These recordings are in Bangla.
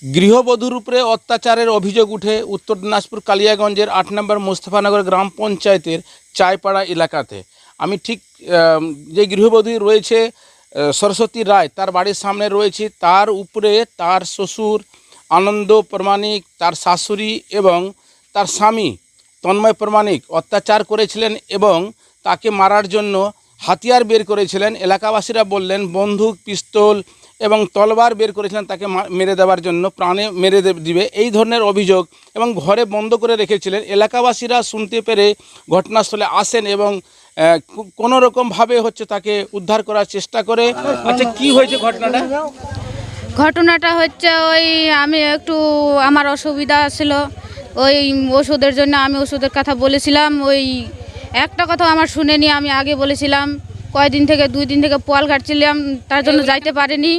গৃহবধূর উপরে অত্যাচারের অভিযোগ উঠে উত্তর দিনাজপুর কালিয়াগঞ্জের ৮ নম্বর মোস্তফানগর গ্রাম পঞ্চায়েতের চায়পাড়া এলাকাতে। আমি ঠিক যে গৃহবধূ রয়েছে সরস্বতী রায়, তার বাড়ির সামনে রয়েছে। তার উপরে তার শ্বশুর আনন্দ প্রামাণিক, তার শাশুড়ি এবং তার স্বামী তন্ময় প্রামাণিক অত্যাচার করেছিলেন এবং তাকে মারার জন্য হাতিয়ার বের করেছিলেন। এলাকাবাসীরা বললেন বন্দুক, পিস্তল এবং তলবার বের করেছিলেন তাকে মেরে দেওয়ার জন্য, প্রাণে মেরে দিবে, এই ধরনের অভিযোগ, এবং ঘরে বন্ধ করে রেখেছিলেন। এলাকাবাসীরা শুনতে পেরে ঘটনাস্থলে আসেন এবং কোনো রকমভাবে তাকে উদ্ধার করার চেষ্টা করে। আচ্ছা, কি হয়েছে ঘটনাটা? ঘটনাটা হচ্ছে ওই আমি একটু আমার অসুবিধা ছিল, ওই ওষুধের জন্য আমি ওষুধের কথা বলেছিলাম। ওই একটা কথা আমার শুনেনি, আমি আগে বলেছিলাম কয়দিন থেকে 2 দিন থেকে পোয়াল কাটছিলাম, তার জন্য যাইতে পারিনি।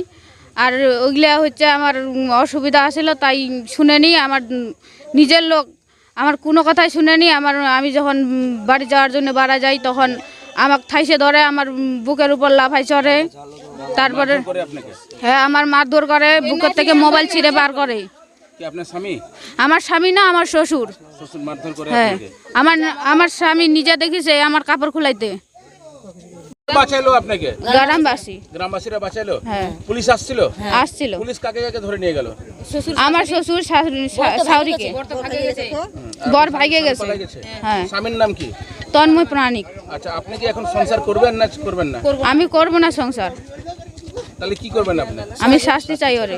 আর ওইগুলা আমার অসুবিধা আসছিল, তাই শুনেনি। আমার নিজের লোক আমার কোনো কথাই শুনেনি। আমি যখন বাড়ি যাওয়ার জন্য বাড়া যাই তখন আমাকে ঠাইসে ধরে, আমার বুকের উপর লাফাই চড়ে। তারপরে হ্যাঁ, আমার মারধর করে, বুকের থেকে মোবাইল ছিঁড়ে বার করে। আমার স্বামী না, আমার শ্বশুর। হ্যাঁ, আমার স্বামী নিজে দেখিছে আমার কাপড় খুলাইতে। বাঁচাইলো আপনাকে? গ্রামবাসীরা বাঁচাইলো? হ্যাঁ। পুলিশ আসছিল? আসছিল। পুলিশ কাকে কাকে ধরে নিয়ে গেল? আমার শ্বশুর শাশুড়িকে, বর ভাইগে গেছে। হ্যাঁ। স্বামীর নাম কি? তন্ময় প্রামাণিক। আচ্ছা, আপনি কি এখন সংসার করবেন না করবেন না? আমি করব না সংসার। তাহলে কি করবেন আপনি? আমি শাস্তি চাই ওরে।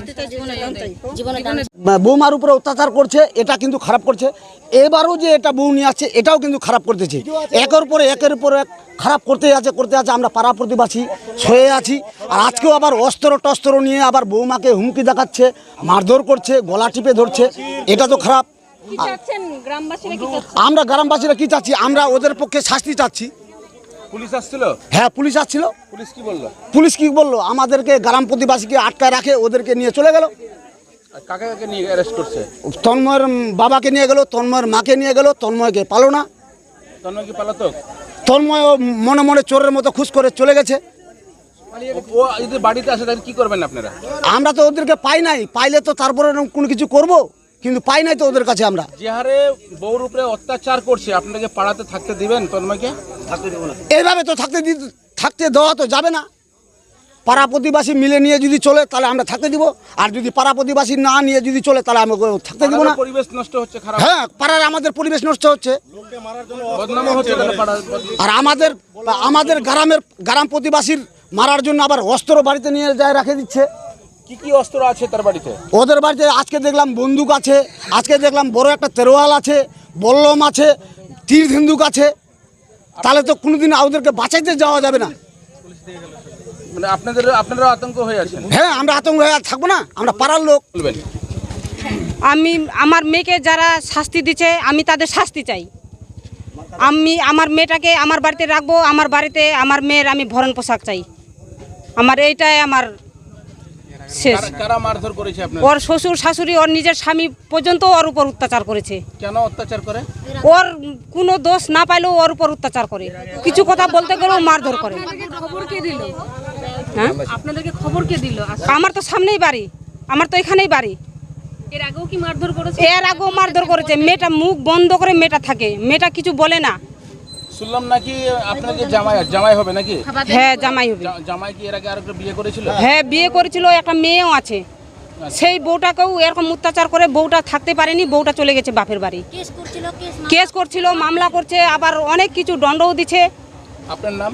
বৌমার উপরে অত্যাচার করছে, এটা কিন্তু খারাপ করছে। এবারও যে এটা বউ নিয়ে আসছে, এটাও কিন্তু খারাপ করতেছে। একের পর এক খারাপ করতে আছে। আমরা পাড়া প্রতিবাসী সয়ে আছি। আর আজকেও আবার অস্ত্র নিয়ে আবার বৌমাকে হুমকি দেখাচ্ছে, মারধর করছে, গলা টিপে ধরছে। এটা তো খারাপ। আমরা গ্রামবাসীরা কি চাচ্ছি? আমরা ওদের পক্ষে শাস্তি চাচ্ছি। পুলিশ আসছিল? হ্যাঁ, পুলিশ আসছিল। পুলিশ কি বললো? আমাদেরকে গ্রাম প্রতিবাসীকে আটকায় রাখে, ওদেরকে নিয়ে চলে গেল। কাকে কাকে নিয়ে অ্যারেস্ট করছে? তন্ময়ের বাবাকে নিয়ে গেল, তন্ময়ের মাকে নিয়ে গেল। তন্ময়কে পালো না। তন্ময় কি পালাতক? তন্ময় মনে মনে চোরের মতো খুশ করে চলে গেছে। ও যদি বাড়িতে আসে তাহলে কি করবেন আপনারা? আমরা তো ওদেরকে পাই নাই, পাইলে তো তারপরে কোনো কিছু করব, কিন্তু পাই নাই তো ওদের কাছে আমরা। যে হারে বউর উপরে অত্যাচার করছে, আপনাকে পাড়াতে থাকতে দিবেন? তন্ময়কে থাকতে দেব না। এইভাবে তো থাকতে দেওয়া তো যাবে না। পাড়া প্রতিবাসী মিলে নিয়ে যদি চলে তাহলে আমরা থাকতে দিব, আর যদি পাড়া প্রতিবাসী না নিয়ে যদি চলে তাহলে আমরা থাকতে দিব না। পরিবেশ নষ্ট হচ্ছে, খারাপ। হ্যাঁ, পাড়ার আমাদের পরিবেশ নষ্ট হচ্ছে, বদনাম হচ্ছে। আর আমাদের গ্রাম প্রতিবাসীর মারার জন্য আবার অস্ত্র বাড়িতে নিয়ে যায় রেখে দিচ্ছে। কি কি অস্ত্র আছে তার বাড়িতে? ওদের বাড়িতে আজকে দেখলাম বন্দুক আছে, আজকে দেখলাম বড় একটা তেরোয়াল আছে, বল্লম আছে, তীর ধনুক আছে। তাহলে তো কোনোদিন ওদেরকে বাঁচাইতে যাওয়া যাবে না। মানে আপনারা আতঙ্ক হয়ে আছেন? হ্যাঁ, আমরা আতঙ্ক হয়ে থাকবো না, আমরা পাড়ার লোক। আমি আমার মেয়েকে যারা শাস্তি দিচ্ছে, আমি তাদের শাস্তি চাই। আমি আমার মেয়েটাকে আমার বাড়িতে রাখবো, আমার বাড়িতে আমার মেয়ের আমি ভরণ পোশাক চাই। আমার এইটাই আমার শেষ। কারা মারধর করেছে আপনার? ওর শ্বশুর শাশুড়ি, ওর নিজের স্বামী পর্যন্ত ওর উপর অত্যাচার করেছে। কেন অত্যাচার করে? ওর কোনো দোষ না পাইলেও ওর উপর অত্যাচার করে, কিছু কথা বলতে গেলেও মারধর করে। খবর কে দিল? হ্যাঁ, আপনাদেরকে খবর কে দিল? আমার তো সামনেই বাড়ি, আমার তো এখানেই বাড়ি। এর আগেও কি মারধর করেছে? এর আগেও মারধর করেছে। মেয়েটা মুখ বন্ধ করে মেয়েটা থাকে, মেয়েটা কিছু বলে না। শুনলাম নাকি আপনাকে জামাই হবে নাকি? হ্যাঁ, জামাই হবে। জামাই কি এর আগে আরেকটা বিয়ে করেছিল? হ্যাঁ, বিয়ে করেছিল, একটা মেয়েও আছে। সেই বউটাকেও এরকম অত্যাচার করে বউটা থাকতে পারেনি, বউটা চলে গেছে বাপের বাড়ি। কেস করছিল, মামলা করছে, আবার অনেক কিছু দণ্ডও দিচ্ছে। আপনার নাম?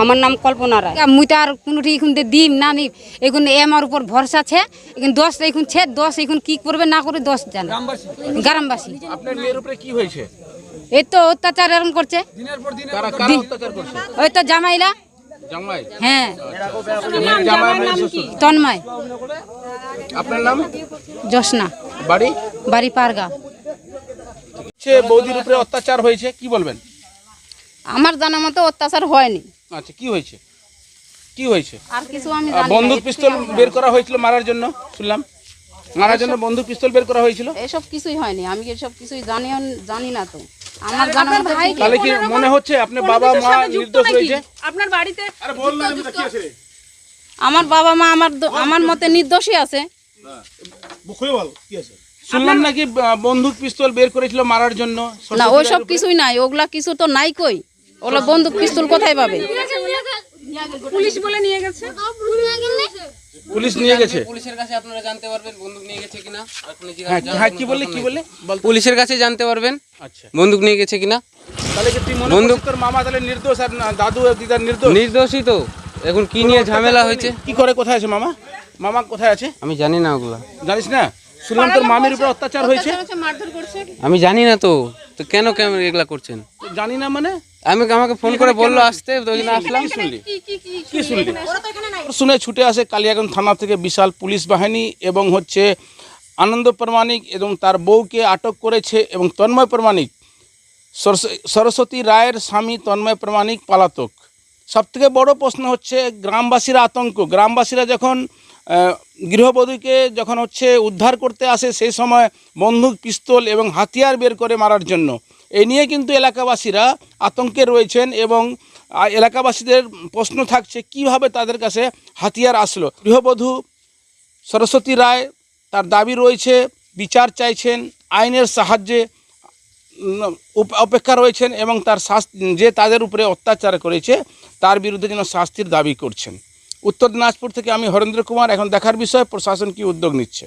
আমার নাম কল্পনা রায়। মুই তো আর কোনোটি এখন দিম না নি, এখন আমার উপর ভরসা আছে। এখন 10 এখন ছে 10 এখন কি করবে না করবে 10 জানে গ্রামবাসী। আপনার মেয়ের উপরে কি হয়েছে? এই তো অত্যাচার এরকম করছে। কারা অত্যাচার করছে? ওই তো জামাইলা। জামাই? হ্যাঁ। জামাইয়ের নাম কি? তন্ময়। আপনার নাম? জোসনা। বাড়ি পারগা। বৌদির উপরে অত্যাচার হয়েছে, কি বলবেন? আমার জানা মতো অত্যাচার হয়নি। আচ্ছা, কি হয়েছে? আর কিছু আমি জানি না। বন্দুক পিস্তল বের করা হয়েছিল মারার জন্য, শুনলাম। মারার জন্য বন্দুক পিস্তল বের করা হয়েছিল? এসব কিছুই হয়নি, আমি এসব কিছুই জানি না তো। আমার জানা মতো। তাহলে কি মনে হচ্ছে আপনার বাবা মা নির্দোষ রয়েছে? আপনার বাড়িতে আমার বাবা মা আমার মতে নির্দোষী আছে। শুনলাম নাকি বন্দুক পিস্তল বের করেছিল মারার জন্য। না ওইসব কিছুই নাই, ওগুলা কিছু তো নাই কই, ওগুলা বন্দুক পিস্তল কোথায় পাবে? পুলিশ নিয়ে গেছে। পুলিশের কাছে আপনারা জানতে পারবেন বন্দুক নিয়ে গেছে কিনা। হ্যাঁ কি বললে পুলিশের কাছে জানতে পারবেন আচ্ছা বন্দুক নিয়ে গেছে কিনা। তাহলে কি তুই মনে করছিস তোর মামা তাহলে নির্দোষ আর দাদু আর দিদার নির্দোষ? নির্দোষী তো। এখন কি নিয়ে ঝামেলা হয়েছে? কি করে কোথায় আছে মামা? মামা কোথায় আছে আমি জানি না ওগুলা। জানিস না? শুনলাম তোর মামির উপর অত্যাচার হয়েছে। আমি জানি না তো। তো কেন কেন এগুলা করছেন? জানি না মানে আমাকে ফোন করে বললো আসতে, তো ওই জন্য আসলাম। কি শুনলি? শুনে ছুটে আসে কালিয়াগঞ্জ থানা থেকে বিশাল পুলিশ বাহিনী এবং হচ্ছে আনন্দ প্রামাণিক এবং তার বউকে আটক করেছে এবং তন্ময় প্রামাণিক সরস্বতী রায়ের স্বামী তন্ময় প্রামাণিক পলাতক। সবথেকে বড় প্রশ্ন হচ্ছে গ্রামবাসীরা আতঙ্ক। গ্রামবাসীরা যখন গৃহবধূকে যখন হচ্ছে উদ্ধার করতে আসে সেই সময় বন্দুক পিস্তল এবং হাতিয়ার বের করে মারার জন্য। এই নিয়ে কিন্তু এলাকাবাসীরা আতঙ্কে রয়েছেন এবং এলাকাবাসীদের প্রশ্ন থাকছে কিভাবে তাদের কাছে হাতিয়ার আসলো। গৃহবধূ সরস্বতী রায় তার দাবি রয়েছে, বিচার চাইছেন, আইনের সাহায্যে অপেক্ষা রয়েছেন এবং তার যে তাদের উপরে অত্যাচার করেছে তার বিরুদ্ধে যেন শাস্তির দাবি করছেন। উত্তর দিনাজপুর থেকে আমি হরেন্দ্র কুমার। এখন দেখার বিষয় প্রশাসন কি উদ্যোগ নিচ্ছে।